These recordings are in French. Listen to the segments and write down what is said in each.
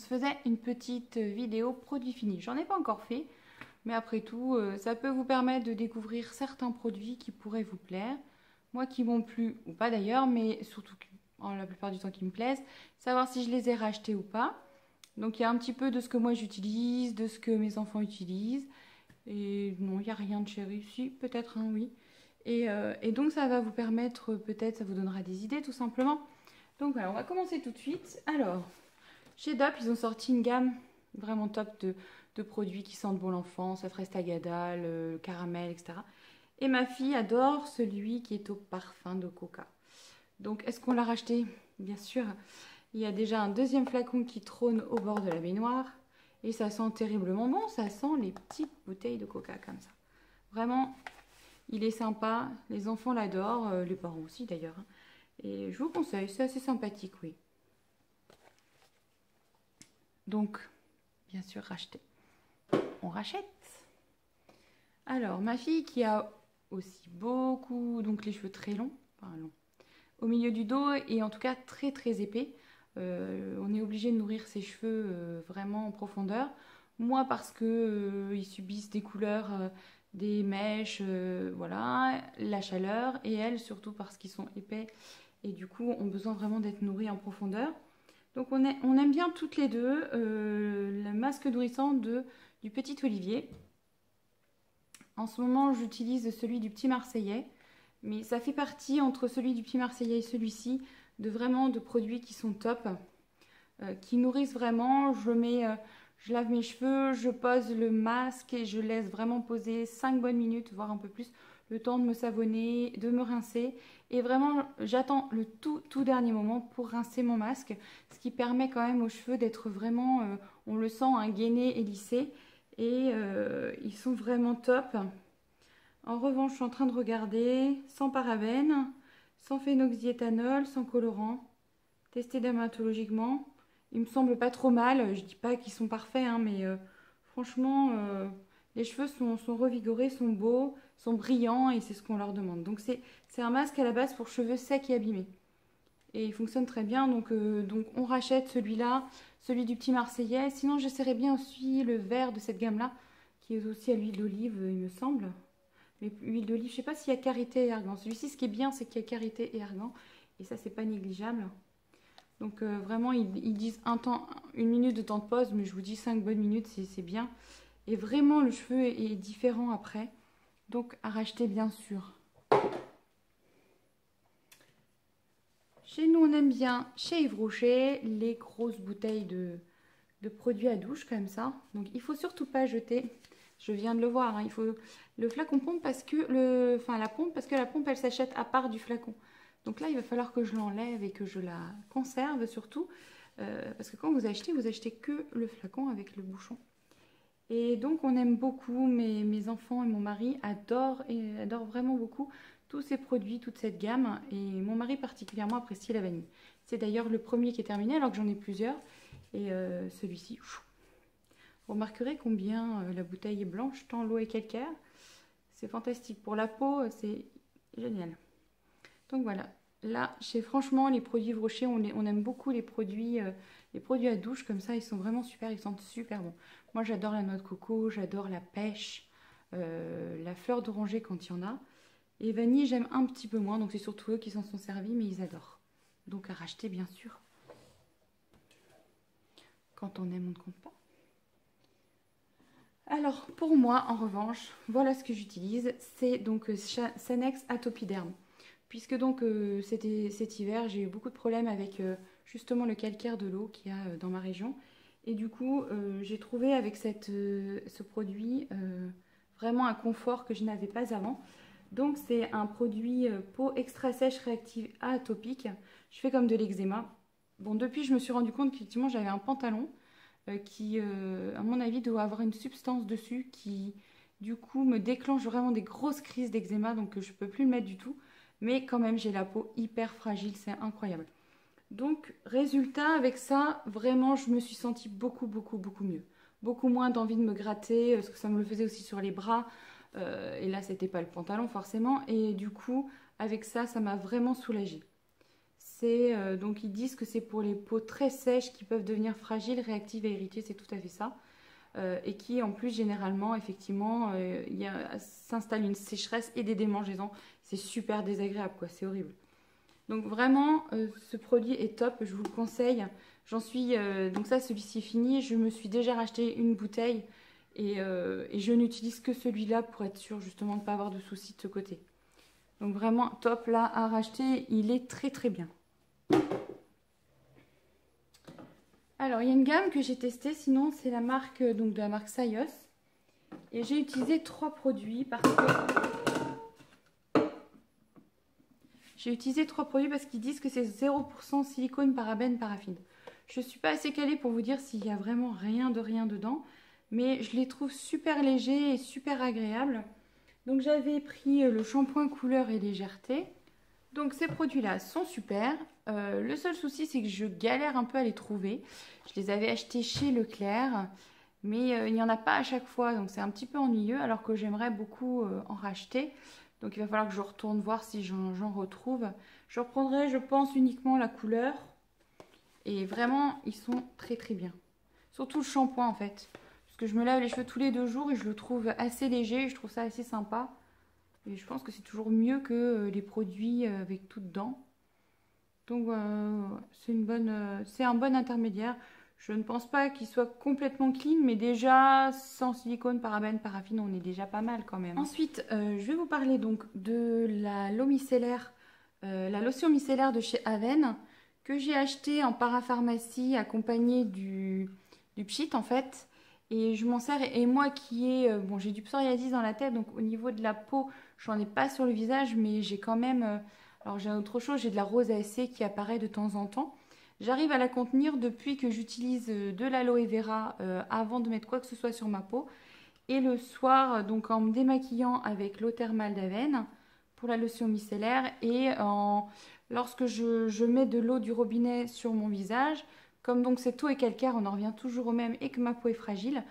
faisait une petite vidéo produit fini. J'en ai pas encore fait, mais après tout, ça peut vous permettre de découvrir certains produits qui pourraient vous plaire. Moi qui m'ont plu, ou pas d'ailleurs, mais surtout la plupart du temps qui me plaisent, savoir si je les ai rachetés ou pas. Donc il y a un petit peu de ce que moi j'utilise, de ce que mes enfants utilisent. Et non, il n'y a rien de chéri. Si, peut-être un oui. Et donc ça va vous permettre, peut-être, ça vous donnera des idées tout simplement. Donc voilà, on va commencer tout de suite. Alors, chez DOP, ils ont sorti une gamme vraiment top de produits qui sentent bon l'enfance, la fraise tagada, le caramel, etc. Et ma fille adore celui qui est au parfum de coca. Donc, est-ce qu'on l'a racheté? Bien sûr. Il y a déjà un deuxième flacon qui trône au bord de la baignoire. Et ça sent terriblement bon. Ça sent les petites bouteilles de coca comme ça. Vraiment, il est sympa. Les enfants l'adorent. Les parents aussi d'ailleurs. Et je vous conseille. C'est assez sympathique, oui. Donc, bien sûr, racheter. On rachète. Alors, ma fille qui a aussi beaucoup, donc les cheveux très longs. Enfin, longs. Au milieu du dos et en tout cas très très épais. On est obligé de nourrir ses cheveux vraiment en profondeur. Moi parce que ils subissent des couleurs, des mèches, voilà, la chaleur. Et elle surtout parce qu'ils sont épais et du coup ont besoin vraiment d'être nourris en profondeur. Donc on aime bien toutes les deux le masque nourrissant du Petit Olivier. En ce moment j'utilise celui du Petit Marseillais. Mais ça fait partie entre celui du Petit Marseillais et celui-ci de produits qui sont top, qui nourrissent vraiment. Je lave mes cheveux, je pose le masque et je laisse vraiment poser 5 bonnes minutes, voire un peu plus, le temps de me savonner, de me rincer. Et vraiment, j'attends le tout dernier moment pour rincer mon masque, ce qui permet quand même aux cheveux d'être vraiment, on le sent, un gainé et lissé. Et ils sont vraiment top. En revanche, je suis en train de regarder, sans parabènes, sans phénoxyéthanol, sans colorant, testé dermatologiquement. Ils me semblent pas trop mal, je dis pas qu'ils sont parfaits, hein, mais franchement, les cheveux sont revigorés, sont beaux, sont brillants et c'est ce qu'on leur demande. Donc c'est un masque à la base pour cheveux secs et abîmés. Et il fonctionne très bien, donc on rachète celui-là, celui du Petit Marseillais. Sinon, j'essaierai bien aussi le vert de cette gamme-là, qui est aussi à l'huile d'olive, il me semble. Mais huile d'olive, je ne sais pas s'il y a karité et argan. Celui-ci, ce qui est bien, c'est qu'il y a karité et argan. Et ça, c'est pas négligeable. Donc vraiment, ils disent une minute de temps de pause, mais je vous dis 5 bonnes minutes, c'est bien. Et vraiment, le cheveu est différent après. Donc à racheter, bien sûr. Chez nous, on aime bien, chez Yves Rocher, les grosses bouteilles de produits à douche comme ça. Donc il ne faut surtout pas jeter. Je viens de le voir, hein, il faut le flacon pompe parce que la pompe elle s'achète à part du flacon. Donc là il va falloir que je l'enlève et que je la conserve surtout parce que quand vous achetez que le flacon avec le bouchon. Et donc on aime beaucoup, mes enfants et mon mari adorent vraiment beaucoup tous ces produits, toute cette gamme. Et mon mari particulièrement apprécie la vanille. C'est d'ailleurs le premier qui est terminé alors que j'en ai plusieurs. Et celui-ci, vous remarquerez combien la bouteille est blanche, tant l'eau est calcaire. C'est fantastique. Pour la peau, c'est génial. Donc voilà. Là, franchement, les produits Yves Rocher, on aime beaucoup les produits à douche comme ça. Ils sont vraiment super, ils sentent super bon. Moi, j'adore la noix de coco, j'adore la pêche, la fleur d'oranger quand il y en a. Et vanille, j'aime un petit peu moins. Donc c'est surtout eux qui s'en sont servis, mais ils adorent. Donc à racheter, bien sûr. Quand on aime, on ne compte pas. Alors, pour moi, en revanche, voilà ce que j'utilise. C'est donc Sanex Atopiderm. Puisque donc cet hiver, j'ai eu beaucoup de problèmes avec justement le calcaire de l'eau qu'il y a dans ma région. Et du coup, j'ai trouvé avec ce produit vraiment un confort que je n'avais pas avant. Donc, c'est un produit peau extra sèche réactive atopique. Je fais comme de l'eczéma. Bon, depuis, je me suis rendu compte qu'effectivement, j'avais un pantalon qui, à mon avis, doit avoir une substance dessus qui, du coup, me déclenche vraiment des grosses crises d'eczéma, donc je ne peux plus le mettre du tout. Mais quand même, j'ai la peau hyper fragile, c'est incroyable. Donc, résultat, avec ça, vraiment, je me suis sentie beaucoup mieux. Beaucoup moins d'envie de me gratter, parce que ça me le faisait aussi sur les bras. Et là, c'était pas le pantalon, forcément. Et du coup, avec ça, ça m'a vraiment soulagée. Donc ils disent que c'est pour les peaux très sèches qui peuvent devenir fragiles, réactives et irritées, c'est tout à fait ça. Et qui en plus généralement effectivement s'installe une sécheresse et des démangeaisons. C'est super désagréable quoi, c'est horrible. Donc vraiment ce produit est top, je vous le conseille. J'en suis donc ça celui-ci est fini, je me suis déjà racheté une bouteille et je n'utilise que celui-là pour être sûre justement de ne pas avoir de soucis de ce côté. Donc vraiment top là à racheter, il est très très bien. Alors, il y a une gamme que j'ai testée, sinon c'est la marque donc de la marque Sayos. Et j'ai utilisé 3 produits parce que qu'ils disent que c'est 0% silicone, parabène, paraffine. Je ne suis pas assez calée pour vous dire s'il y a vraiment rien dedans, mais je les trouve super légers et super agréables. Donc j'avais pris le shampoing couleur et légèreté. Donc ces produits-là sont super. Le seul souci, c'est que je galère un peu à les trouver. Je les avais achetés chez Leclerc, mais il n'y en a pas à chaque fois. Donc c'est un petit peu ennuyeux, alors que j'aimerais beaucoup en racheter. Donc il va falloir que je retourne voir si j'en retrouve. Je reprendrai, je pense, uniquement la couleur. Et vraiment, ils sont très très bien. Surtout le shampoing en fait. Parce que je me lave les cheveux tous les 2 jours et je le trouve assez léger. Et je trouve ça assez sympa. Et je pense que c'est toujours mieux que les produits avec tout dedans. Donc c'est un bon intermédiaire. Je ne pense pas qu'il soit complètement clean, mais déjà sans silicone, parabène, paraffine, on est déjà pas mal quand même. Ensuite, je vais vous parler donc de la lotion micellaire de chez Aven que j'ai acheté en parapharmacie accompagnée du pchit en fait. Et je m'en sers, et moi qui ai, bon j'ai du psoriasis dans la tête, donc au niveau de la peau, j'en ai pas sur le visage, mais j'ai quand même, alors j'ai autre chose, j'ai de la rosacée qui apparaît de temps en temps. J'arrive à la contenir depuis que j'utilise de l'aloe vera avant de mettre quoi que ce soit sur ma peau. Et le soir, donc en me démaquillant avec l'eau thermale d'Aven pour la lotion micellaire lorsque je mets de l'eau du robinet sur mon visage, comme donc cette eau est calcaire, on en revient toujours au même et que ma peau est fragile,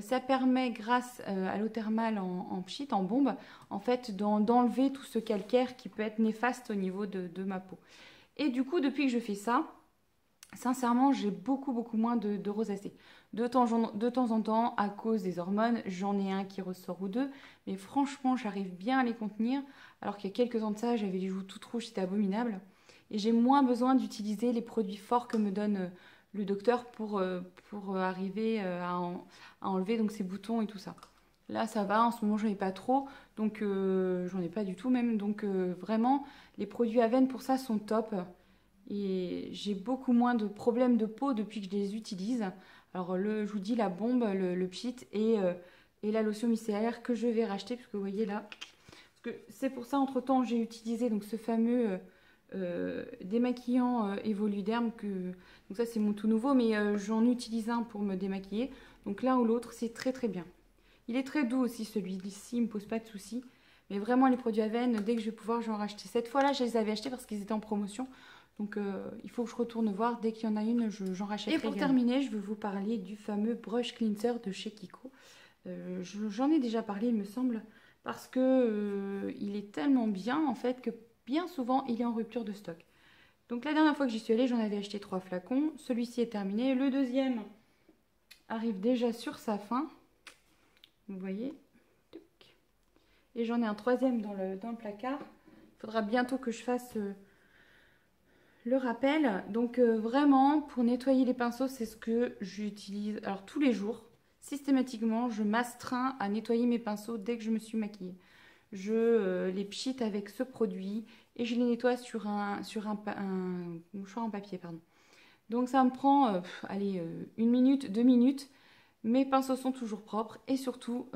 ça permet grâce à l'eau thermale en pchit, en bombe, en fait d'enlever tout ce calcaire qui peut être néfaste au niveau de ma peau. Et du coup, depuis que je fais ça, sincèrement, j'ai beaucoup moins de rosacée. De temps en temps, à cause des hormones, j'en ai un qui ressort ou deux, mais franchement, j'arrive bien à les contenir, alors qu'il y a quelques ans de ça, j'avais les joues toutes rouges, c'était abominable. Et j'ai moins besoin d'utiliser les produits forts que me donne le docteur pour arriver à enlever donc ces boutons et tout ça. Là, ça va, en ce moment, j'en ai pas trop, donc j'en ai pas du tout même. Donc vraiment, les produits Aven pour ça sont top. Et j'ai beaucoup moins de problèmes de peau depuis que je les utilise. Alors je vous dis la bombe, le pchit et la lotion micellaire que je vais racheter, parce que vous voyez là. C'est pour ça, entre-temps, j'ai utilisé donc ce fameux démaquillant Evoluderm. Donc ça, c'est mon tout nouveau, mais j'en utilise un pour me démaquiller. Donc l'un ou l'autre, c'est très très bien. Il est très doux aussi, celui-ci, il ne me pose pas de soucis. Mais vraiment, les produits Aven, dès que je vais pouvoir, j'en racheter. Cette fois-là, je les avais achetés parce qu'ils étaient en promotion. Donc il faut que je retourne voir. Dès qu'il y en a une, j'en rachèterai. Et pour terminer, je vais vous parler du fameux brush cleanser de chez Kiko. J'en ai déjà parlé, il me semble, parce que il est tellement bien en fait que bien souvent il est en rupture de stock. Donc la dernière fois que j'y suis allée, j'en avais acheté 3 flacons. Celui-ci est terminé. Le deuxième arrive déjà sur sa fin. Vous voyez. Et j'en ai un troisième dans le placard. Il faudra bientôt que je fasse le rappel. Donc vraiment, pour nettoyer les pinceaux, c'est ce que j'utilise. Alors tous les jours, systématiquement, je m'astreins à nettoyer mes pinceaux dès que je me suis maquillée. Je les pchite avec ce produit et je les nettoie sur un mouchoir en papier, pardon. Donc ça me prend, allez, 1 minute, 2 minutes. Mes pinceaux sont toujours propres et surtout,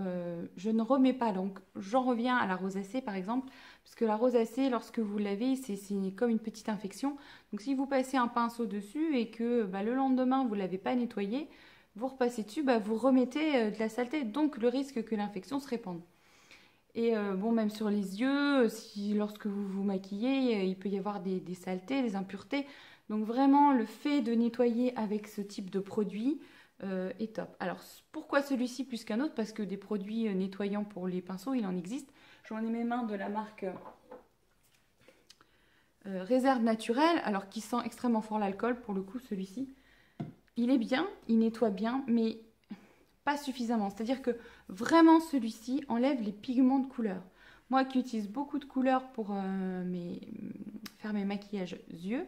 je ne remets pas l'encre. J'en reviens à la rosacée par exemple, parce que la rosacée, lorsque vous l'avez, c'est comme une petite infection. Donc si vous passez un pinceau dessus et que le lendemain, vous ne l'avez pas nettoyé, vous repassez dessus, vous remettez de la saleté, donc le risque que l'infection se répande. Et bon, même sur les yeux, lorsque vous vous maquillez, il peut y avoir des saletés, des impuretés. Donc vraiment, le fait de nettoyer avec ce type de produit est top. Alors, pourquoi celui-ci plus qu'un autre? Parce que des produits nettoyants pour les pinceaux, il en existe. J'en ai mes mains de la marque réserve naturelle, alors qui sent extrêmement fort l'alcool. Pour le coup, celui-ci, il est bien, il nettoie bien, mais pas suffisamment. C'est-à-dire que vraiment, celui-ci enlève les pigments de couleur. Moi qui utilise beaucoup de couleurs pour faire mes maquillages yeux,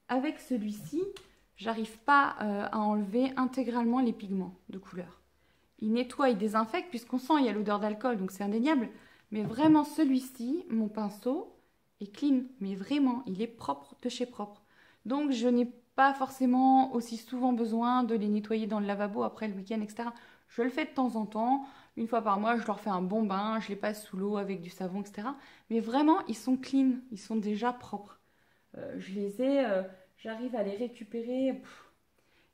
avec celui-ci, j'arrive pas à enlever intégralement les pigments de couleur. Il nettoie, il désinfecte, puisqu'on sent il y a l'odeur d'alcool, donc c'est indéniable. Mais vraiment, celui-ci, mon pinceau, est clean. Mais vraiment, il est propre de chez propre. Donc, je n'ai pas forcément aussi souvent besoin de les nettoyer dans le lavabo après le week-end, etc. Je le fais de temps en temps. Une fois par mois, je leur fais un bon bain, je les passe sous l'eau avec du savon, etc. Mais vraiment, ils sont clean, ils sont déjà propres. Je les ai, j'arrive à les récupérer.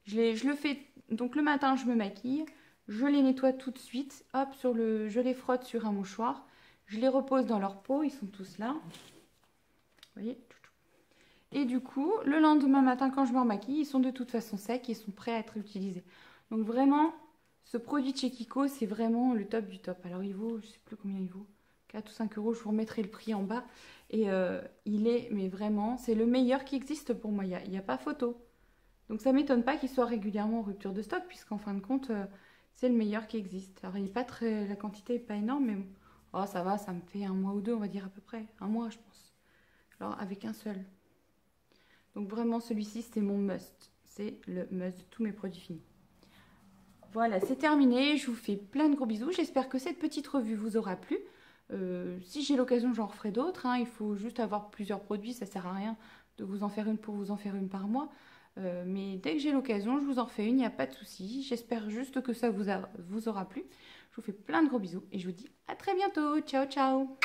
Je le fais, donc le matin, je me maquille. Je les nettoie tout de suite. Hop, je les frotte sur un mouchoir. Je les repose dans leur pot. Ils sont tous là. Vous voyez ? Et du coup, le lendemain matin, quand je me remaquille, ils sont de toute façon secs et ils sont prêts à être utilisés. Donc vraiment, ce produit de chez Kiko, c'est vraiment le top du top. Alors il vaut, je ne sais plus combien il vaut, 4 ou 5 euros. Je vous remettrai le prix en bas. Et il est, mais vraiment, c'est le meilleur qui existe pour moi. Il n'y a pas photo. Donc ça ne m'étonne pas qu'il soit régulièrement en rupture de stock, puisqu'en fin de compte, c'est le meilleur qui existe. Alors il est pas très, la quantité n'est pas énorme, mais oh, ça va, ça me fait un mois ou deux, on va dire à peu près. Un mois, je pense. Alors avec un seul. Donc vraiment, celui-ci, c'est mon must. C'est le must de tous mes produits finis. Voilà, c'est terminé. Je vous fais plein de gros bisous. J'espère que cette petite revue vous aura plu. Si j'ai l'occasion, j'en referai d'autres. Hein. Il faut juste avoir plusieurs produits. Ça ne sert à rien de vous en faire une pour vous en faire une par mois. Mais dès que j'ai l'occasion, je vous en refais une. Il n'y a pas de souci. J'espère juste que ça vous aura plu. Je vous fais plein de gros bisous. Et je vous dis à très bientôt. Ciao, ciao.